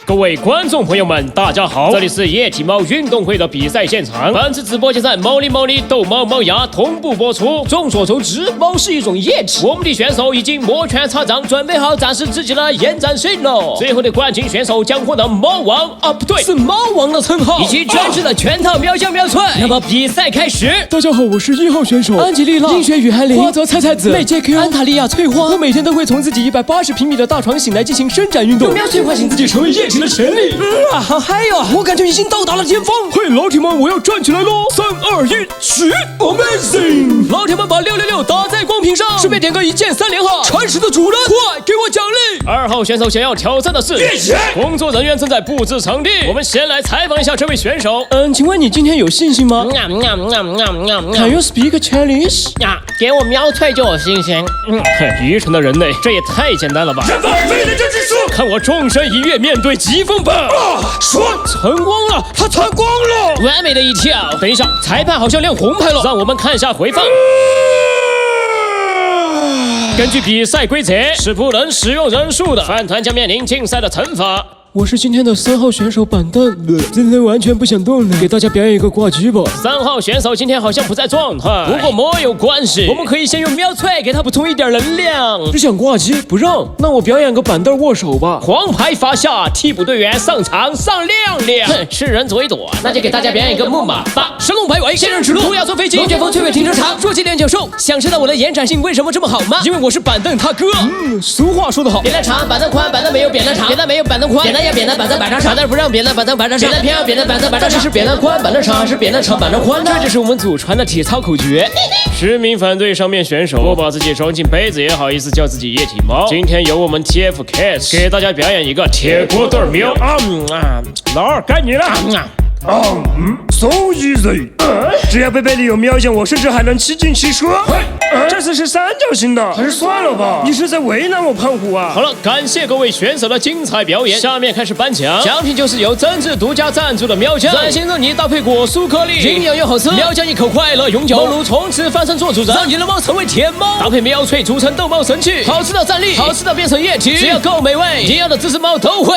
各位观众朋友们，大家好，这里是液体猫运动会的比赛现场。本次直播就在猫里猫里逗猫猫牙同步播出。众所周知，猫是一种液体，我们的选手已经摩拳擦掌，准备好展示自己的延展性了。最后的冠军选手将获得猫王不对，是猫王的称号，以及专制的全套喵酱喵脆。那么比赛开始。大家好，我是1号选手安吉丽娜、冰雪雨寒林、花泽菜菜子、妹 JQ、安塔利亚翠花。我每天都会从自己180平米的大床醒来进行伸展运动，用喵脆唤醒自己成为液体的潜力。好嗨哟！我感觉已经到达了巅峰。嘿，老铁们，我要站起来喽！3、2、1，起 ！Amazing！ 老铁们把666打在公屏上，顺便点个一键3连哈！铲屎的主人，快给我奖励！2号选手想要挑战的是，工作人员正在布置场地，我们先来采访一下这位选手。请问你今天有信心吗？Can you speak Chinese？ 给我喵脆就有信心。愚蠢的人类，这也太简单了吧！人类非的这技术，看我纵身一跃，面对疾风吧！说成功了，他成功了，完美的一跳。等一下，裁判好像亮红牌了，让我们看一下回放。根据比赛规则，是不能使用人数的，饭团将面临竞赛的惩罚。我是今天的3号选手板凳，今天完全不想动了，给大家表演一个挂机吧。3号选手今天好像不在状态，不过没有关系，我们可以先用喵脆给他补充一点能量。只想挂机不让，那我表演个板凳握手吧。黄牌罚下，替补队员上场上亮亮。是人只会躲，那就给大家表演一个木马吧。神龙摆尾，仙人指路，涂鸦坐飞机，龙卷风，翠尾停车场。说起练就瘦，想知道我的延展性为什么这么好吗？因为我是板凳他哥。俗话说得好，扁担长，板凳宽，板凳没有扁担长，扁担没有板凳宽，扁担要扁担，板凳板凳长，板凳不让扁担，板凳板凳长，扁担偏要扁担，板凳板凳长。是扁担宽，板凳长，还是扁担长，板凳宽呢？这就是我们祖传的体操口诀。实名反对上面选手不把自己装进杯子，也好意思叫自己液体猫。今天由我们 TFCAS 给大家表演一个铁锅炖喵。老二该你了。So easy！ 只要杯杯里有喵酱，我甚至还能七进七出。这次是三角形的，还是算了吧？你是在为难我胖虎啊？好了，感谢各位选手的精彩表演，下面开始颁奖，奖品就是由真挚独家赞助的喵酱，专心让你搭配果蔬颗粒，营养又好吃，喵酱一口快乐永久，梦如从此翻身做主人，让你的猫成为甜猫，搭配喵脆组成逗猫神器，好吃到站立，好吃到变成液体，只要够美味，你要的这只猫都会。